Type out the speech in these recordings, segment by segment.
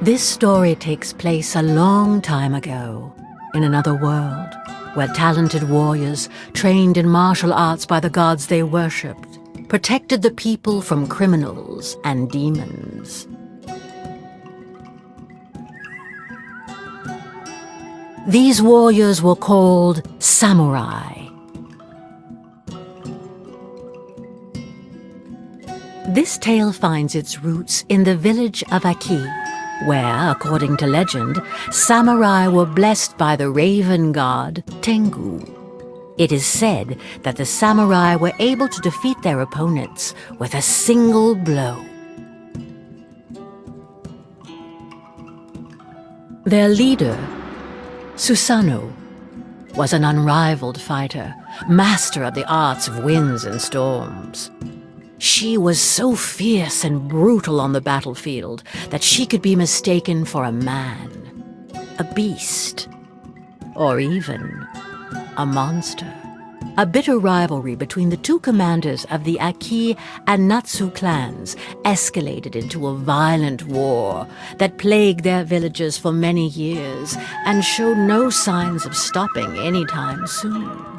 This story takes place a long time ago, in another world, where talented warriors, trained in martial arts by the gods they worshipped, protected the people from criminals and demons. These warriors were called samurai. This tale finds its roots in the village of Aki, where, according to legend, samurai were blessed by the raven god Tengu. It is said that the samurai were able to defeat their opponents with a single blow. Their leader, Susanoo, was an unrivaled fighter, master of the arts of winds and storms. She was so fierce and brutal on the battlefield that she could be mistaken for a man, a beast, or even a monster. A bitter rivalry between the two commanders of the Aki and Natsu clans escalated into a violent war that plagued their villages for many years and showed no signs of stopping anytime soon.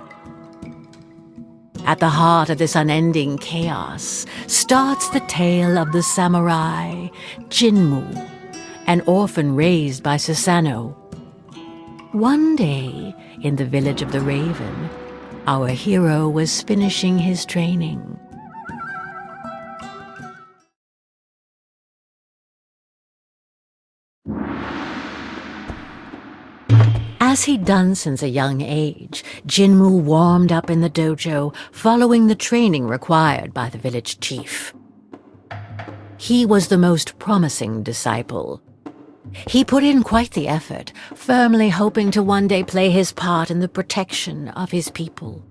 At the heart of this unending chaos starts the tale of the samurai Jinmu, an orphan raised by Susanoo. One day, in the village of the Raven, our hero was finishing his training. As he'd done since a young age, Jinmu warmed up in the dojo, following the training required by the village chief. He was the most promising disciple. He put in quite the effort, firmly hoping to one day play his part in the protection of his people.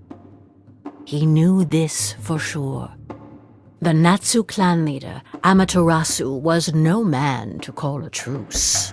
He knew this for sure. The Natsu clan leader, Amaterasu, was no man to call a truce.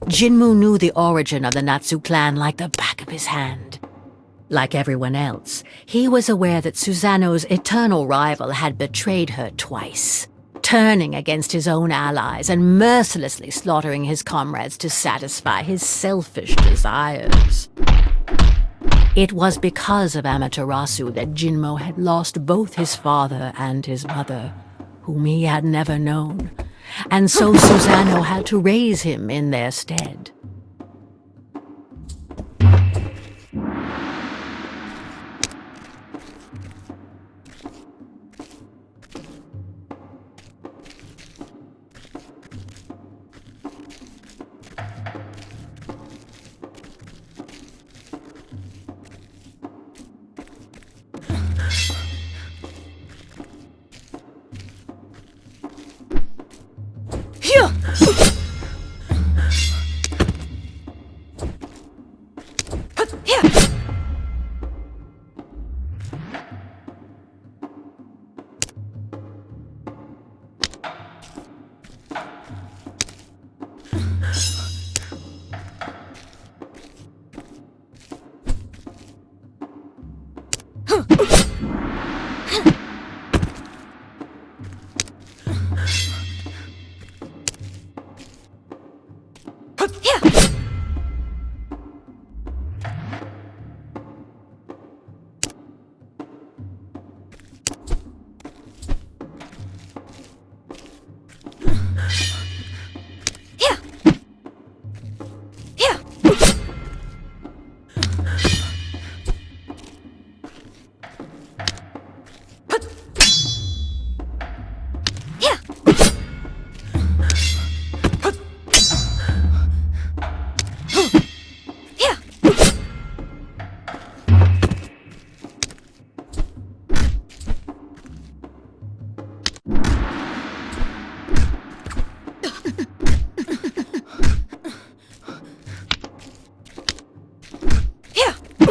Jinmu knew the origin of the Natsu clan like the back of his hand. Like everyone else, he was aware that Susanoo's eternal rival had betrayed her twice, turning against his own allies and mercilessly slaughtering his comrades to satisfy his selfish desires. It was because of Amaterasu that Jinmo had lost both his father and his mother, whom he had never known, and so Susanoo had to raise him in their stead.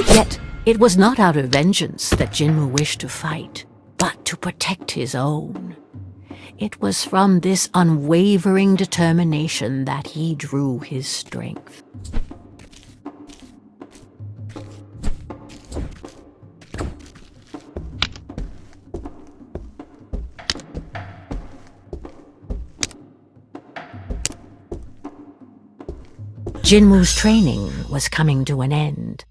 Yet, it was not out of vengeance that Jinmu wished to fight, but to protect his own. It was from this unwavering determination that he drew his strength. Jinmu's training was coming to an end,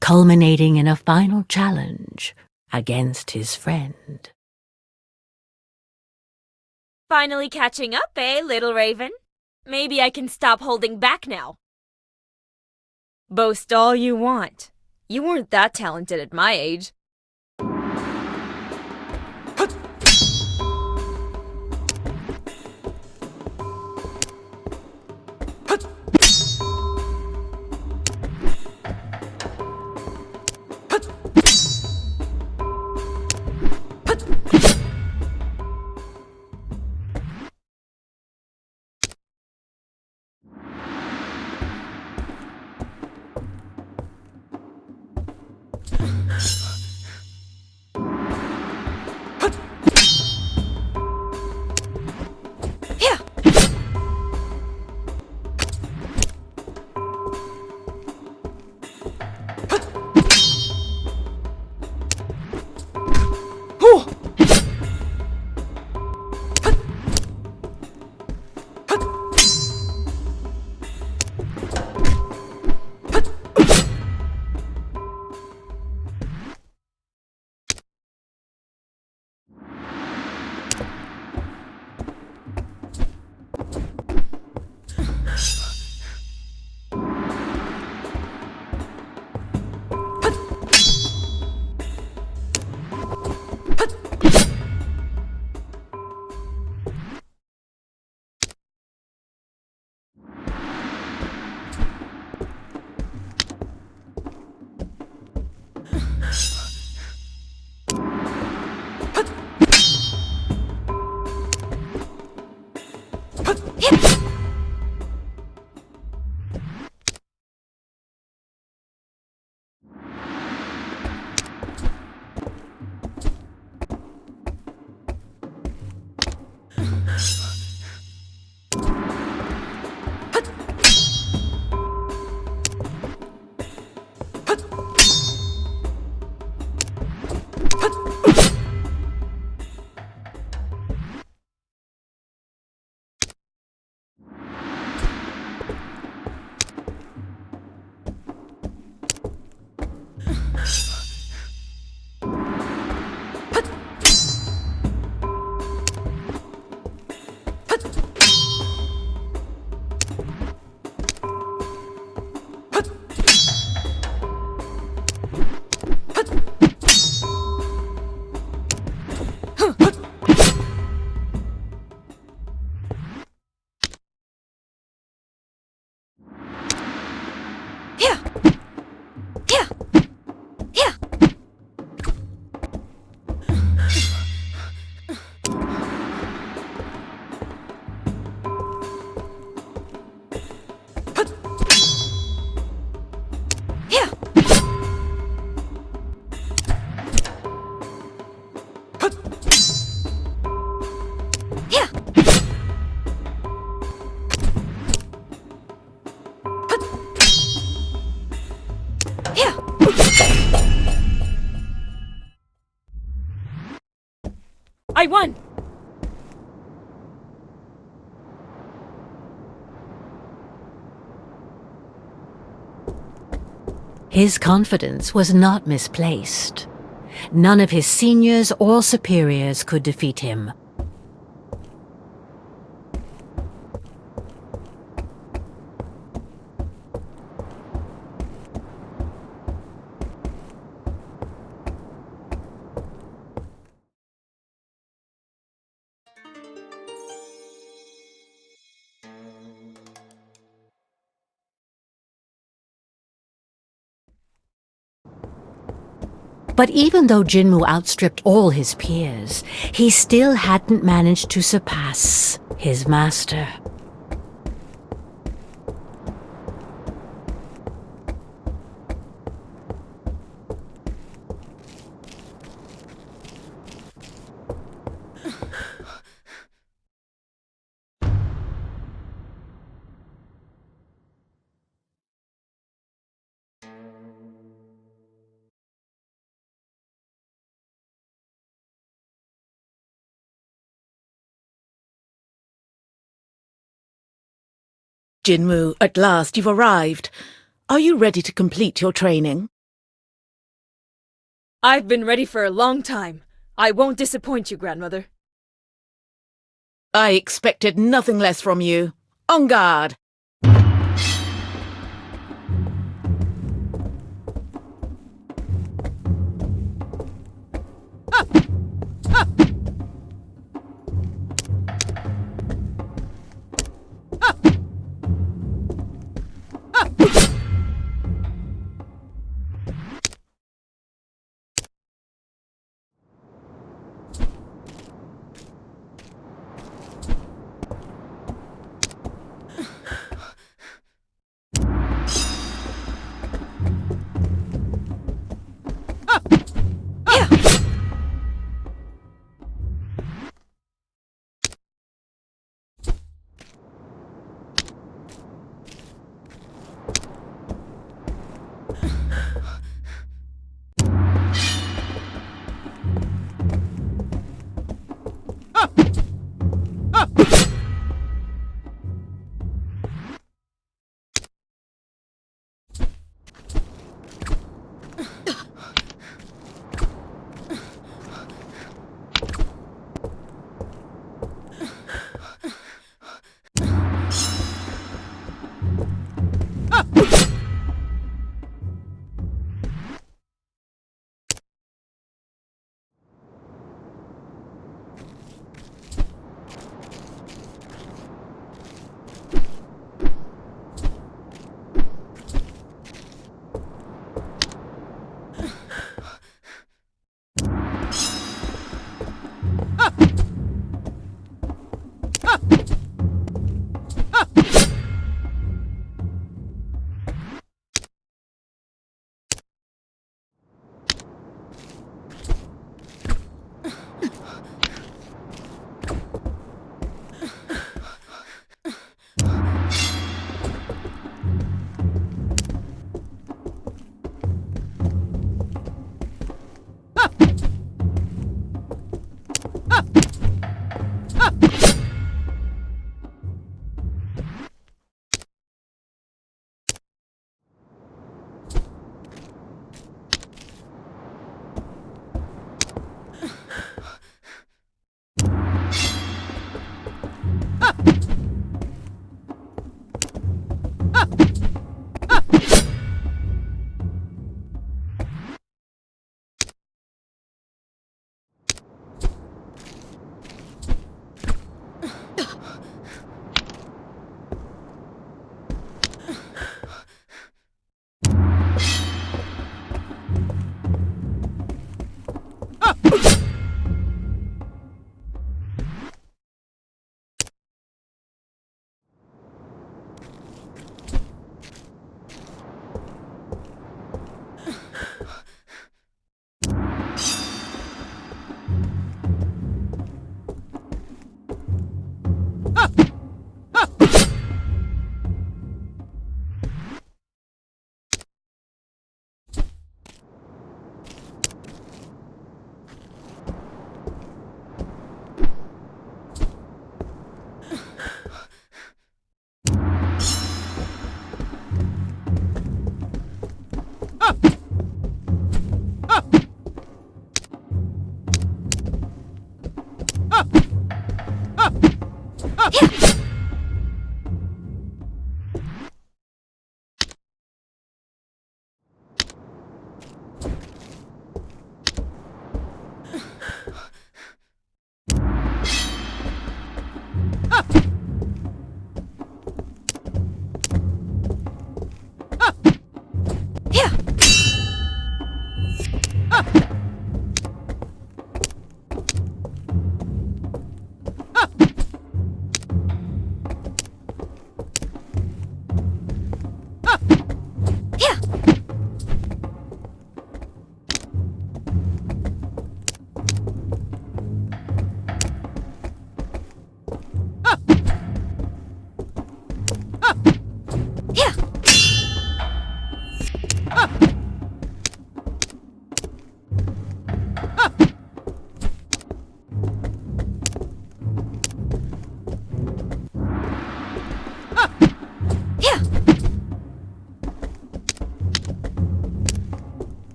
culminating in a final challenge against his friend. Finally catching up, eh, little Raven? Maybe I can stop holding back now. Boast all you want. You weren't that talented at my age. I won! His confidence was not misplaced. None of his seniors or superiors could defeat him. But even though Jinmu outstripped all his peers, he still hadn't managed to surpass his master. Jinmu, at last you've arrived. Are you ready to complete your training? I've been ready for a long time. I won't disappoint you, Grandmother. I expected nothing less from you. En garde!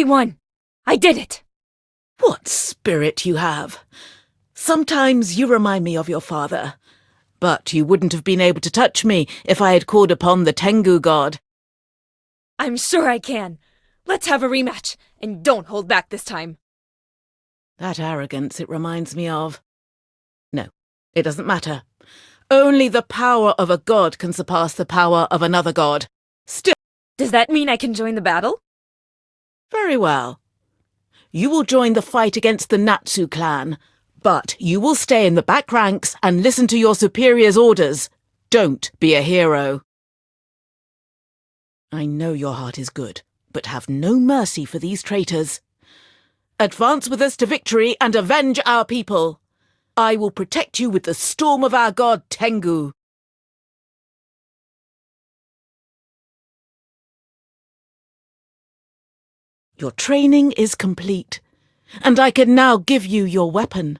won! I did it! What spirit you have. Sometimes you remind me of your father. But you wouldn't have been able to touch me if I had called upon the Tengu god. I'm sure I can. Let's have a rematch, and don't hold back this time. That arrogance it reminds me of. No, it doesn't matter. Only the power of a god can surpass the power of another god. Still, Does that mean I can join the battle? very well. You will join the fight against the Natsu clan, but you will stay in the back ranks and listen to your superior's orders. Don't be a hero. I know your heart is good, but have no mercy for these traitors. Advance with us to victory and avenge our people. I will protect you with the storm of our god Tengu. Your training is complete, and I can now give you your weapon.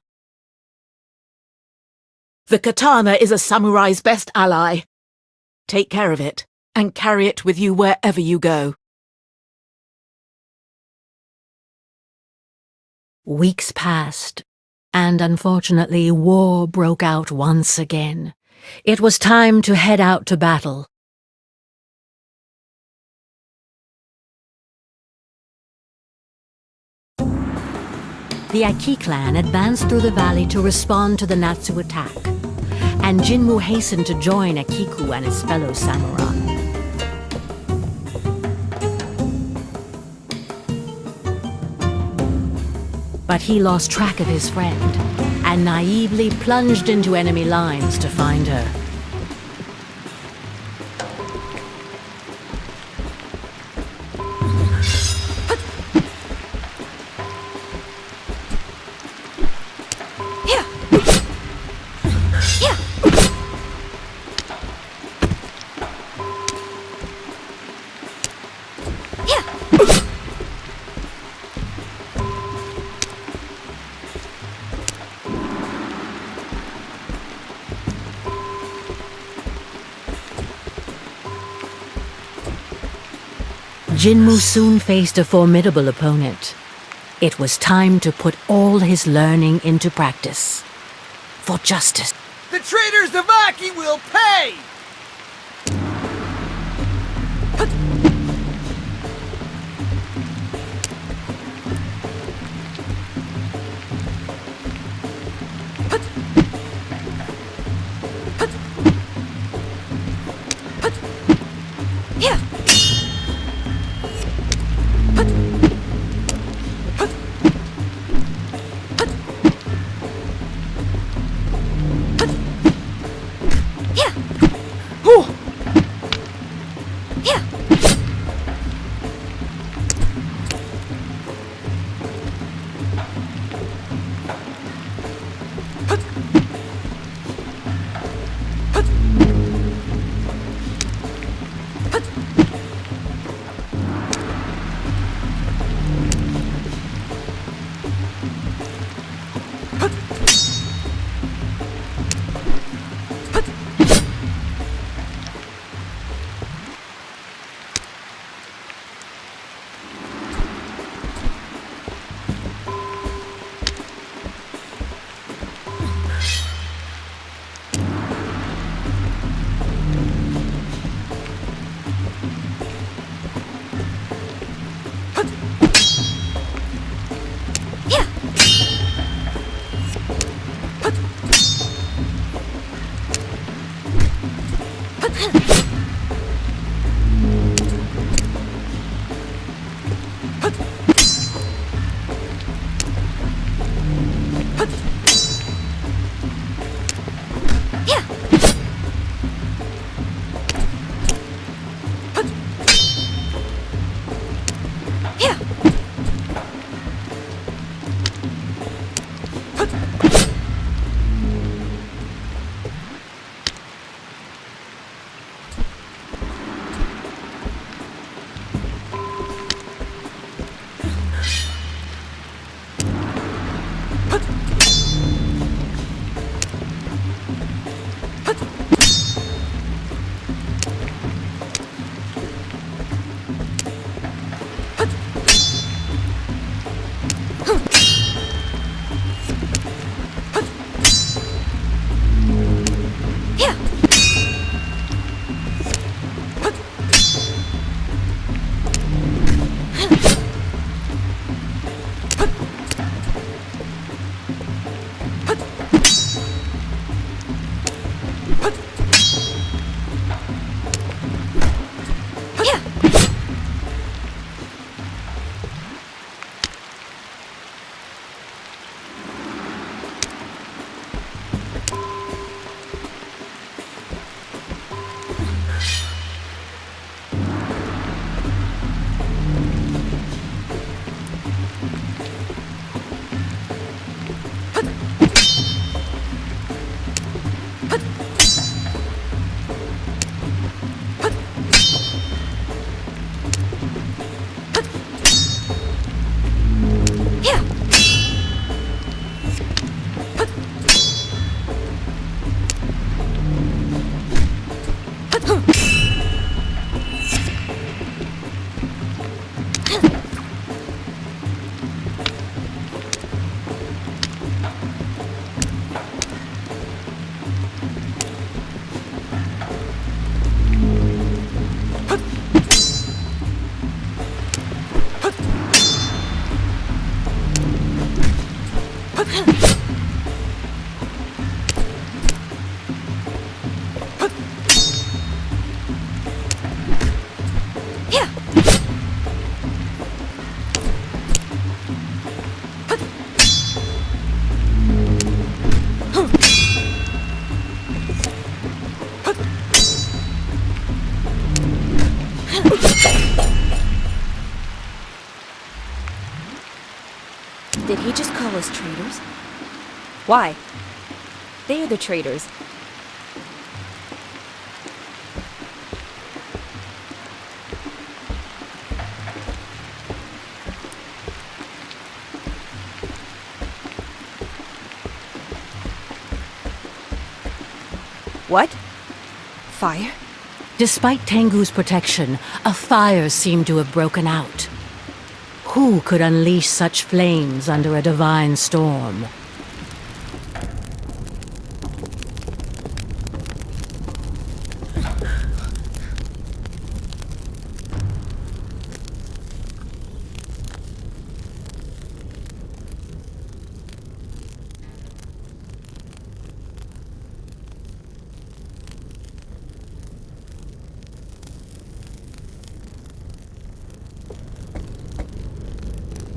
The katana is a samurai's best ally. Take care of it, and carry it with you wherever you go. Weeks passed, and unfortunately war broke out once again. It was time to head out to battle. The Aki clan advanced through the valley to respond to the Natsu attack, and Jinmu hastened to join Akiku and his fellow samurai. But he lost track of his friend, and naively plunged into enemy lines to find her. Jinmu soon faced a formidable opponent. It was time to put all his learning into practice. For justice. The traitors of Aki will pay! Did he just call us traitors? Why? They're the traitors. What? Fire? Despite Tengu's protection, a fire seemed to have broken out. Who could unleash such flames under a divine storm?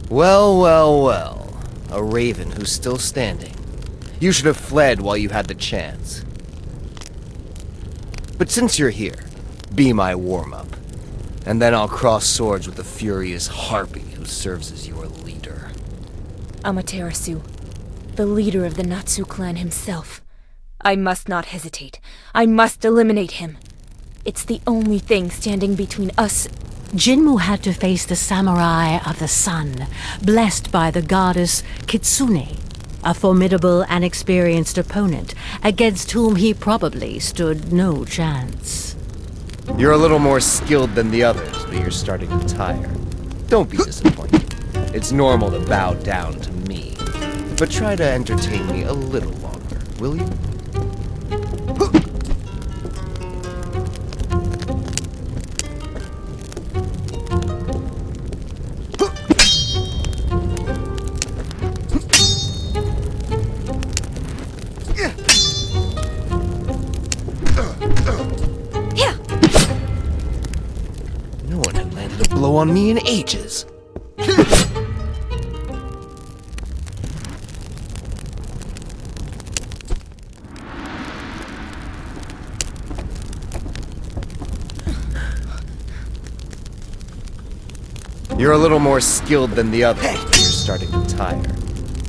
Well, well, well. A raven who's still standing. You should have fled while you had the chance. But since you're here, be my warm-up. And then I'll cross swords with the furious harpy who serves as your leader. Amaterasu, the leader of the Natsu clan himself. I must not hesitate. I must eliminate him. It's the only thing standing between us. Jinmu had to face the samurai of the sun, blessed by the goddess Kitsune, a formidable and experienced opponent against whom he probably stood no chance. You're a little more skilled than the others, but you're starting to tire. Don't be disappointed. It's normal to bow down to me. But try to entertain me a little longer, will you? No one had landed a blow on me in ages. You're a little more skilled than the others, but you're starting to tire.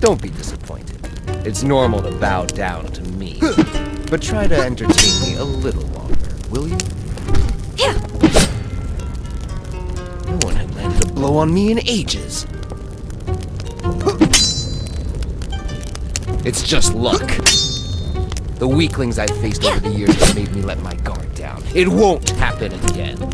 Don't be disappointed. It's normal to bow down to me. But try to entertain me a little longer, will you? No one had landed a blow on me in ages. It's just luck. The weaklings I've faced over the years have made me let my guard down. It won't happen again.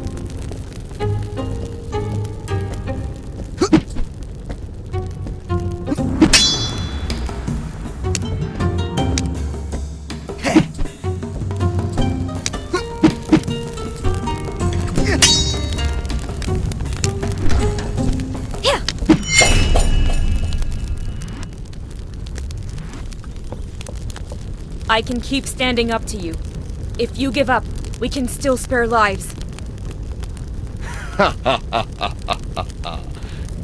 I can keep standing up to you, If you give up, we can still spare lives.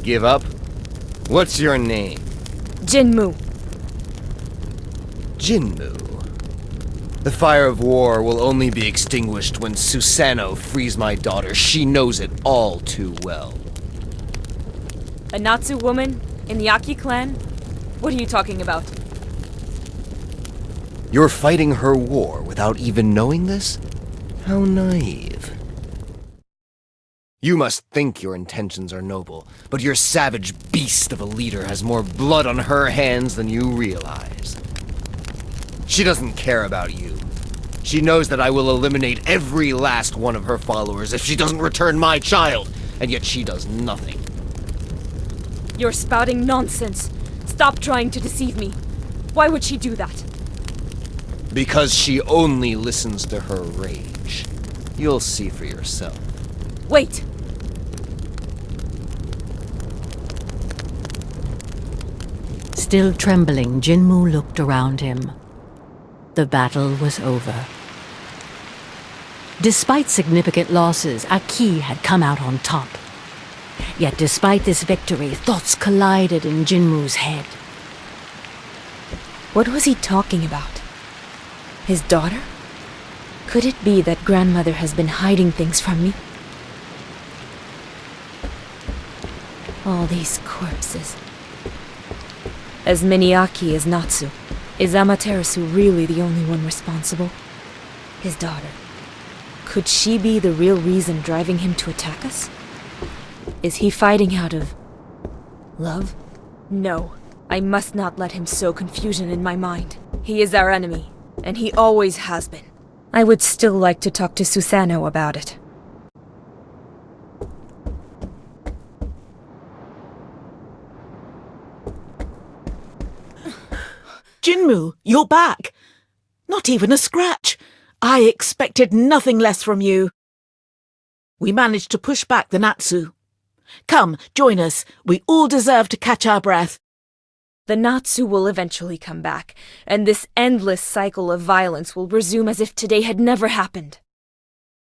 Give up? What's your name? Jinmu. Jinmu. The fire of war will only be extinguished when Susanoo frees my daughter. She knows it all too well. A Natsu woman in the Aki clan? What are you talking about? You're fighting her war without even knowing this? How naive. You must think your intentions are noble, but your savage beast of a leader has more blood on her hands than you realize. She doesn't care about you. She knows that I will eliminate every last one of her followers if she doesn't return my child, and yet she does nothing. You're spouting nonsense. Stop trying to deceive me. Why would she do that? Because she only listens to her rage. You'll see for yourself. Wait! Still trembling, Jinmu looked around him. The battle was over. Despite significant losses, Aki had come out on top. Yet despite this victory, thoughts collided in Jinmu's head. What was he talking about? His daughter? Could it be that grandmother has been hiding things from me? All these corpses. As many Aki as Natsu. Is Amaterasu really the only one responsible? His daughter. Could she be the real reason driving him to attack us? Is he fighting out of love? No, I must not let him sow confusion in my mind. He is our enemy, and he always has been. I would still like to talk to Susanoo about it. Jinmu, you're back. Not even a scratch. I expected nothing less from you. We managed to push back the Natsu. Come, join us. We all deserve to catch our breath. The Natsu will eventually come back, and this endless cycle of violence will resume as if today had never happened.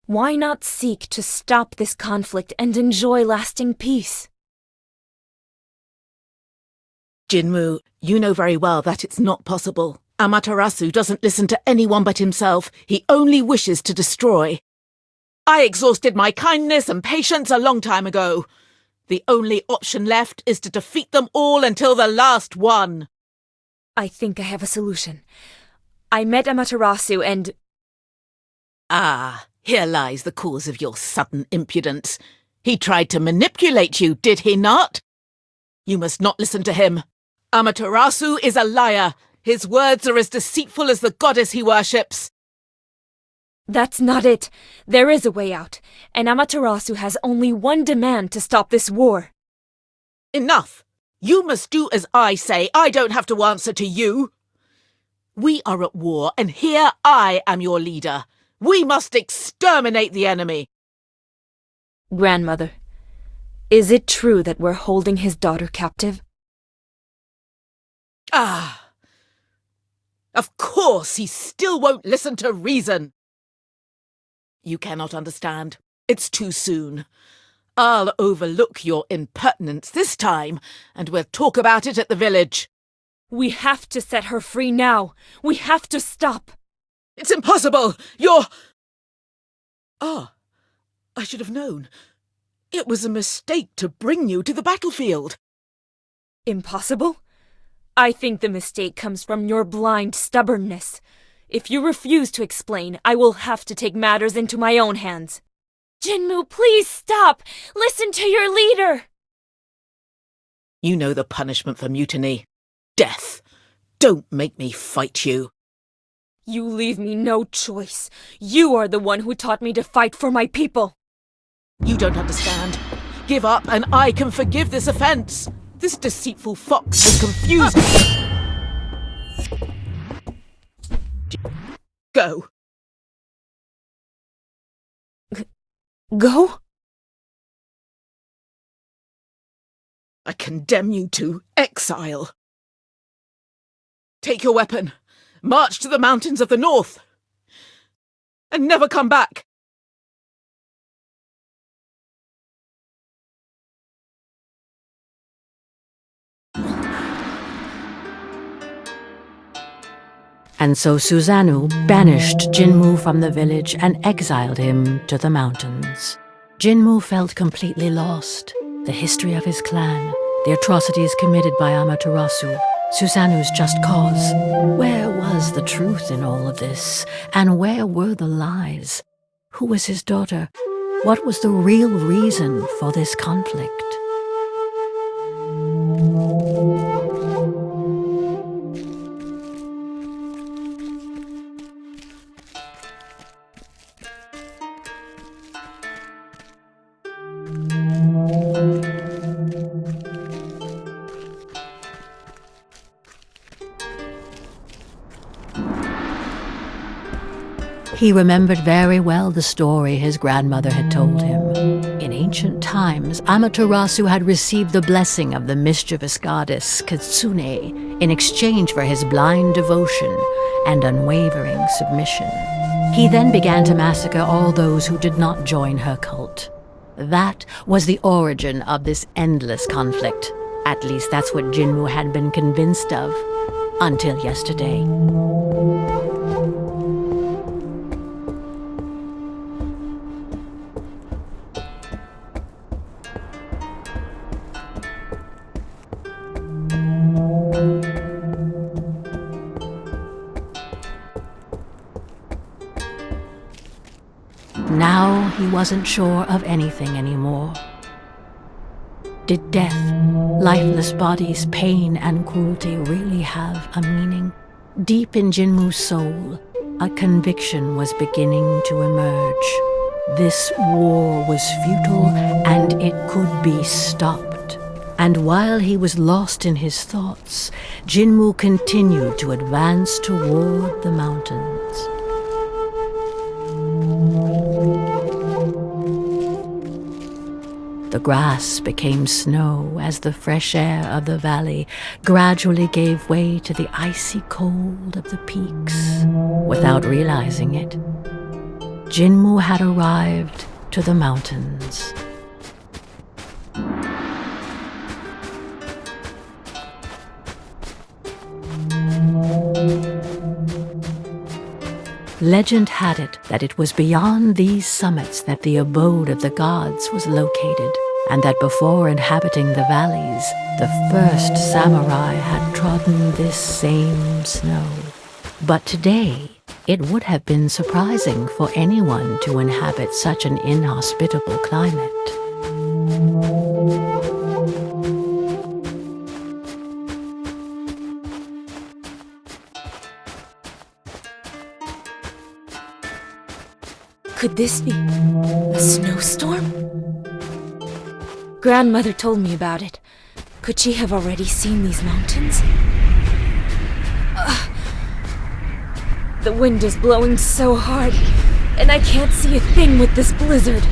Why not seek to stop this conflict and enjoy lasting peace? Jinmu, you know very well that it's not possible. Amaterasu doesn't listen to anyone but himself. He only wishes to destroy. I exhausted my kindness and patience a long time ago. The only option left is to defeat them all until the last one. I think I have a solution. I met Amaterasu and... Ah, here lies the cause of your sudden impudence. He tried to manipulate you, did he not? You must not listen to him. Amaterasu is a liar. His words are as deceitful as the goddess he worships. That's not it. There is a way out, and Amaterasu has only one demand to stop this war. Enough! You must do as I say. I don't have to answer to you. We are at war, and here I am your leader. We must exterminate the enemy. Grandmother, is it true that we're holding his daughter captive? Ah! Of course he still won't listen to reason. You cannot understand. It's too soon. I'll overlook your impertinence this time, and we'll talk about it at the village. We have to set her free now. We have to stop. It's impossible! You're... Ah, I should have known. It was a mistake to bring you to the battlefield. Impossible? I think the mistake comes from your blind stubbornness. If you refuse to explain, I will have to take matters into my own hands. Jinmu, please stop! Listen to your leader! You know the punishment for mutiny. Death. Don't make me fight you. You leave me no choice. You are the one who taught me to fight for my people. You don't understand. Give up and I can forgive this offense. This deceitful fox has confused me. Go. Go? I condemn you to exile. Take your weapon. March to the mountains of the north. and never come back. And so Susanoo banished Jinmu from the village and exiled him to the mountains. Jinmu felt completely lost. The history of his clan, the atrocities committed by Amaterasu, Susanoo's just cause. Where was the truth in all of this? And where were the lies? Who was his daughter? What was the real reason for this conflict? He remembered very well the story his grandmother had told him. In ancient times, Amaterasu had received the blessing of the mischievous goddess Kitsune in exchange for his blind devotion and unwavering submission. He then began to massacre all those who did not join her cult. That was the origin of this endless conflict. At least that's what Jinmu had been convinced of, until yesterday. Now he wasn't sure of anything anymore. Did death, lifeless bodies, pain, and cruelty really have a meaning? Deep in Jinmu's soul, a conviction was beginning to emerge. This war was futile and it could be stopped. And while he was lost in his thoughts, Jinmu continued to advance toward the mountains. The grass became snow as the fresh air of the valley gradually gave way to the icy cold of the peaks. Without realizing it, Jinmu had arrived to the mountains. Legend had it that it was beyond these summits that the abode of the gods was located, and that before inhabiting the valleys, the first samurai had trodden this same snow. But today, it would have been surprising for anyone to inhabit such an inhospitable climate. Could this be a snowstorm? Grandmother told me about it. Could she have already seen these mountains? The wind is blowing so hard, and I can't see a thing with this blizzard.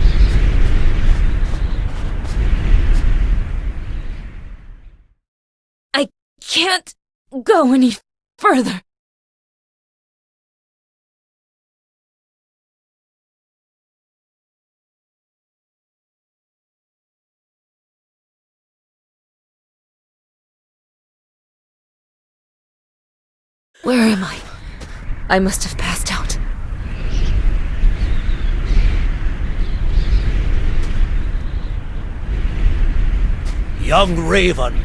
I can't go any further. Where am I? I must have passed out. Young Raven,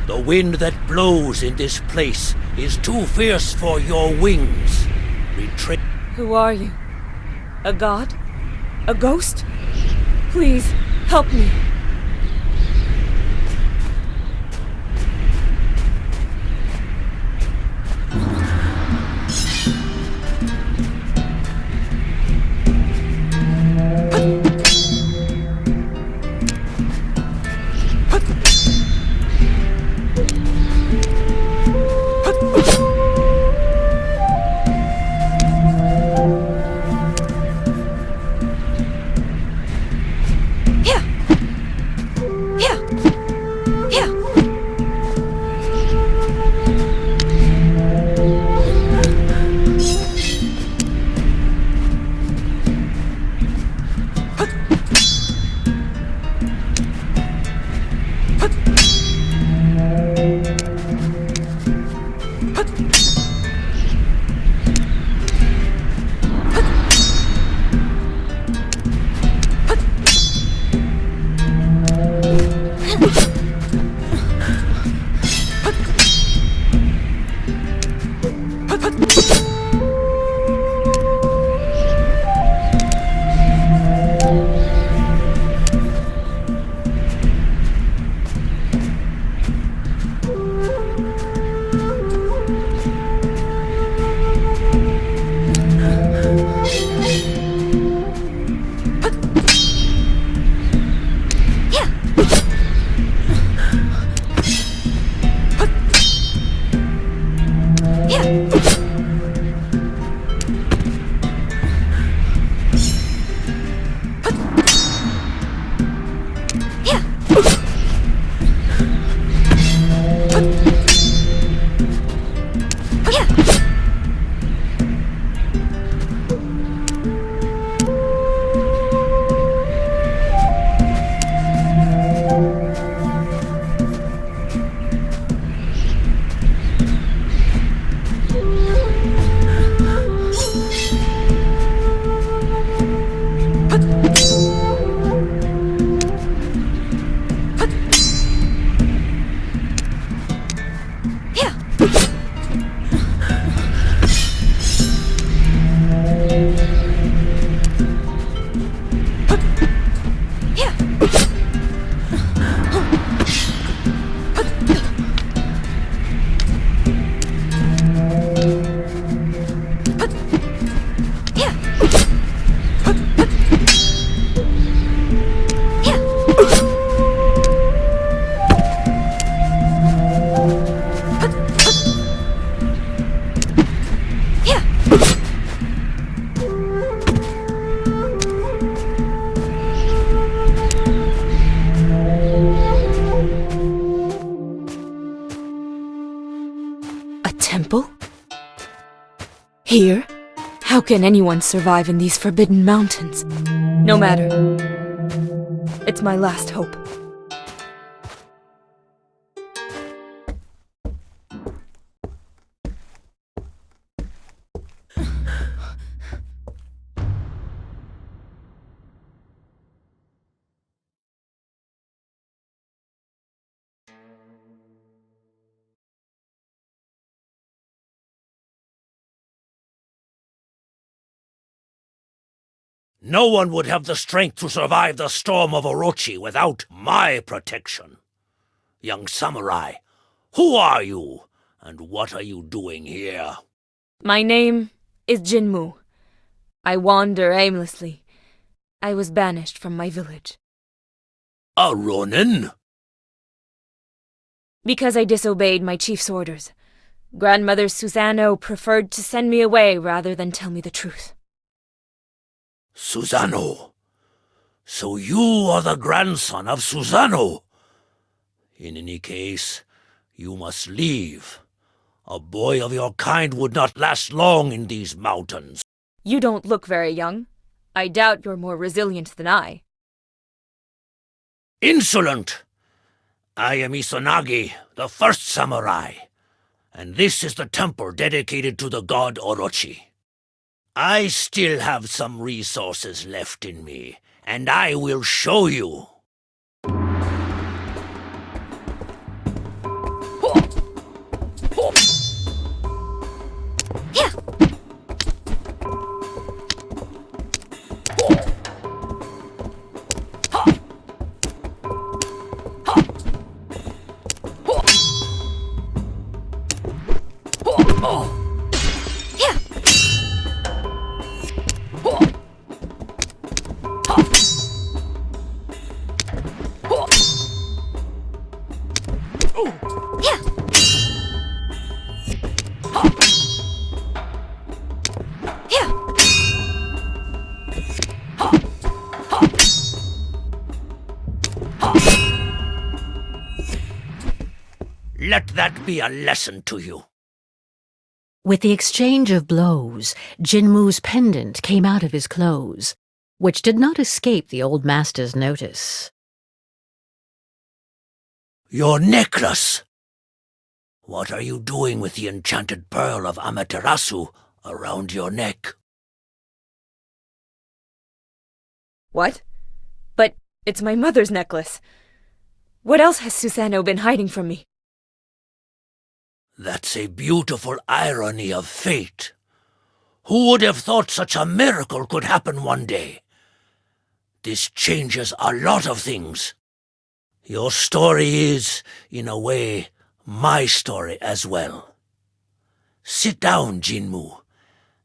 the wind that blows in this place is too fierce for your wings. Retreat. Who are you? A god? A ghost? Please, help me. Here? How can anyone survive in these forbidden mountains? No matter. It's my last hope. No one would have the strength to survive the storm of Orochi without my protection. Young samurai, who are you, and what are you doing here? My name is Jinmu. I wander aimlessly. I was banished from my village. A Ronin? Because I disobeyed my chief's orders. Grandmother Susano preferred to send me away rather than tell me the truth. Susano. So you are the grandson of Susano. In any case, you must leave. A boy of your kind would not last long in these mountains. You don't look very young. I doubt you're more resilient than I. Insolent! I am Izanagi, the first samurai, and this is the temple dedicated to the god Orochi. I still have some resources left in me, and I will show you. Let that be a lesson to you. With the exchange of blows, Jinmu's pendant came out of his clothes, which did not escape the old master's notice. Your necklace! What are you doing with the enchanted pearl of Amaterasu around your neck? What? But it's my mother's necklace. What else has Susano been hiding from me? That's a beautiful irony of fate. Who would have thought such a miracle could happen one day? This changes a lot of things. Your story is, in a way, my story as well. Sit down, Jinmu.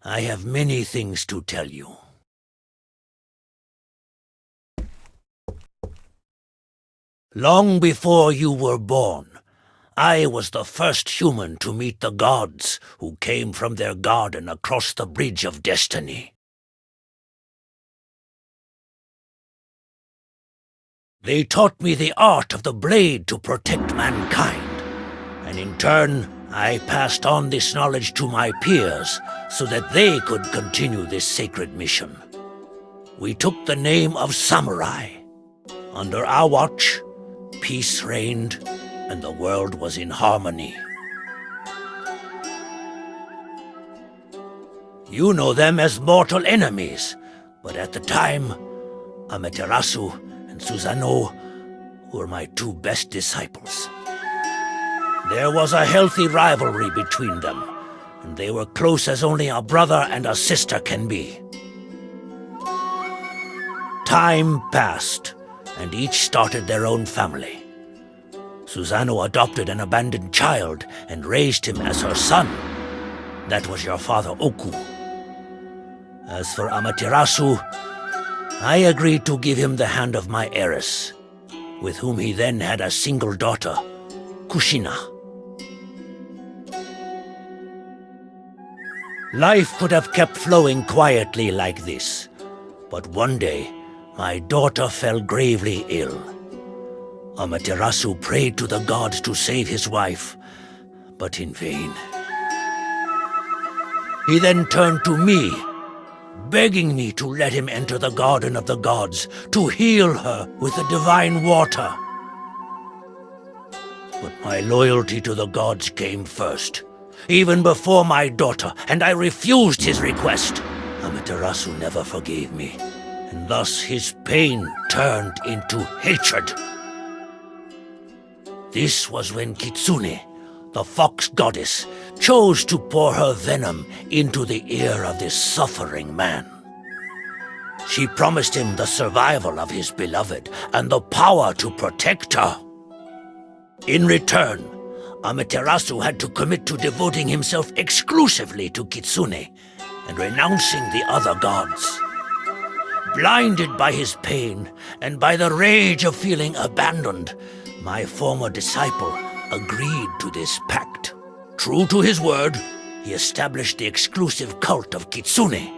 I have many things to tell you. Long before you were born, I was the first human to meet the gods who came from their garden across the Bridge of Destiny. They taught me the art of the blade to protect mankind, and in turn, I passed on this knowledge to my peers so that they could continue this sacred mission. We took the name of samurai. Under our watch, peace reigned, and the world was in harmony. You know them as mortal enemies, but at the time, Amaterasu and Susano were my two best disciples. There was a healthy rivalry between them, and they were close as only a brother and a sister can be. Time passed, and each started their own family. Susano adopted an abandoned child and raised him as her son. That was your father Oku. As for Amaterasu, I agreed to give him the hand of my heiress, with whom he then had a single daughter, Kushina. Life could have kept flowing quietly like this, but one day, my daughter fell gravely ill. Amaterasu prayed to the gods to save his wife, but in vain. He then turned to me, begging me to let him enter the Garden of the Gods to heal her with the divine water. But my loyalty to the gods came first, even before my daughter, and I refused his request. Amaterasu never forgave me, and thus his pain turned into hatred. This was when Kitsune, the fox goddess, chose to pour her venom into the ear of this suffering man. She promised him the survival of his beloved and the power to protect her. In return, Amaterasu had to commit to devoting himself exclusively to Kitsune and renouncing the other gods. Blinded by his pain and by the rage of feeling abandoned, my former disciple agreed to this pact. True to his word, he established the exclusive cult of Kitsune,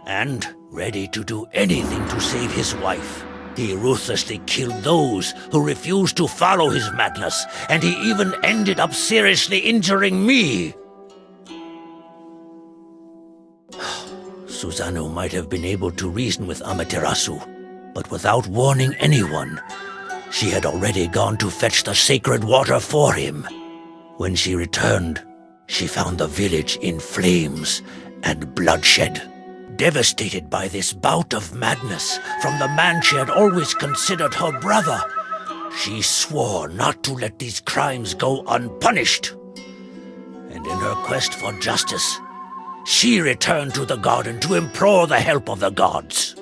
and, ready to do anything to save his wife, he ruthlessly killed those who refused to follow his madness, and he even ended up seriously injuring me. Susanoo might have been able to reason with Amaterasu, but without warning anyone, she had already gone to fetch the sacred water for him. When she returned, she found the village in flames and bloodshed. Devastated by this bout of madness from the man she had always considered her brother, she swore not to let these crimes go unpunished. And in her quest for justice, she returned to the garden to implore the help of the gods.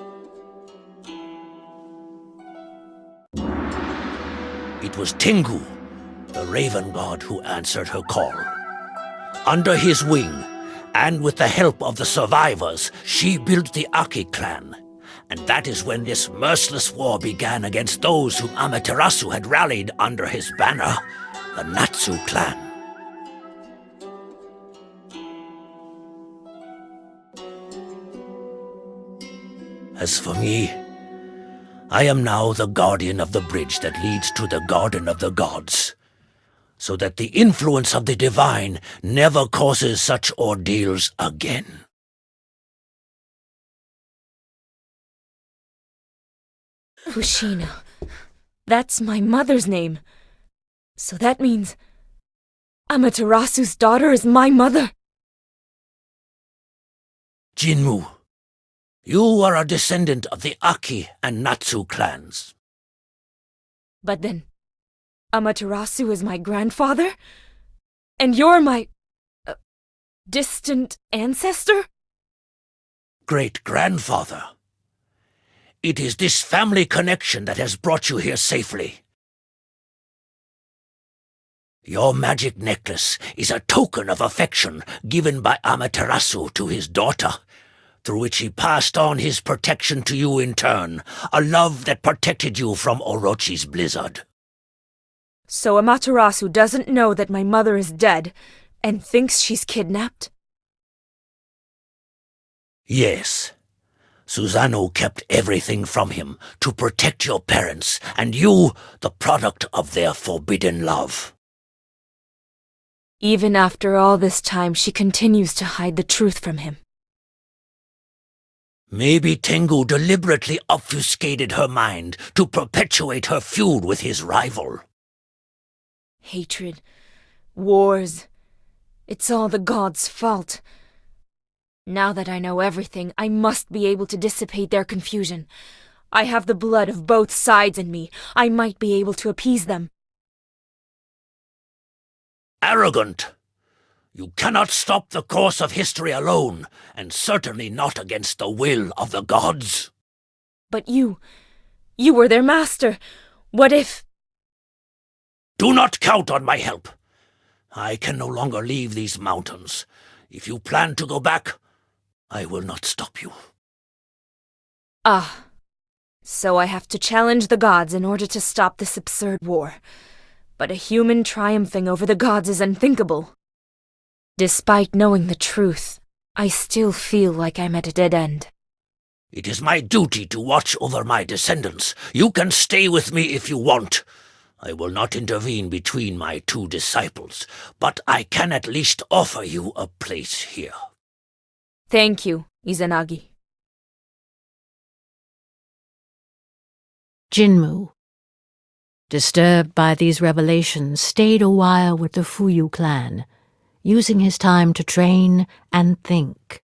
It was Tengu, the raven god, who answered her call. Under his wing, and with the help of the survivors, she built the Aki clan. And that is when this merciless war began against those whom Amaterasu had rallied under his banner, the Natsu clan. As for me, I am now the guardian of the bridge that leads to the Garden of the Gods, so that the influence of the divine never causes such ordeals again. Fushino. That's my mother's name. So that means Amaterasu's daughter is my mother. Jinmu, you are a descendant of the Aki and Natsu clans. But then, Amaterasu is my grandfather? And you're my distant ancestor? Great-grandfather. It is this family connection that has brought you here safely. Your magic necklace is a token of affection given by Amaterasu to his daughter, through which he passed on his protection to you in turn, a love that protected you from Orochi's blizzard. So Amaterasu doesn't know that my mother is dead, and thinks she's kidnapped? Yes. Susanoo kept everything from him to protect your parents, and you, the product of their forbidden love. Even after all this time, she continues to hide the truth from him. Maybe Tengu deliberately obfuscated her mind to perpetuate her feud with his rival. Hatred, wars, it's all the gods' fault. Now that I know everything, I must be able to dissipate their confusion. I have the blood of both sides in me. I might be able to appease them. Arrogant! You cannot stop the course of history alone, and certainly not against the will of the gods. But you were their master. What if... Do not count on my help. I can no longer leave these mountains. If you plan to go back, I will not stop you. Ah. So I have to challenge the gods in order to stop this absurd war. But a human triumphing over the gods is unthinkable. Despite knowing the truth, I still feel like I'm at a dead end. It is my duty to watch over my descendants. You can stay with me if you want. I will not intervene between my two disciples, but I can at least offer you a place here. Thank you, Izanagi. Jinmu, disturbed by these revelations, stayed a while with the Fuyu clan, using his time to train and think.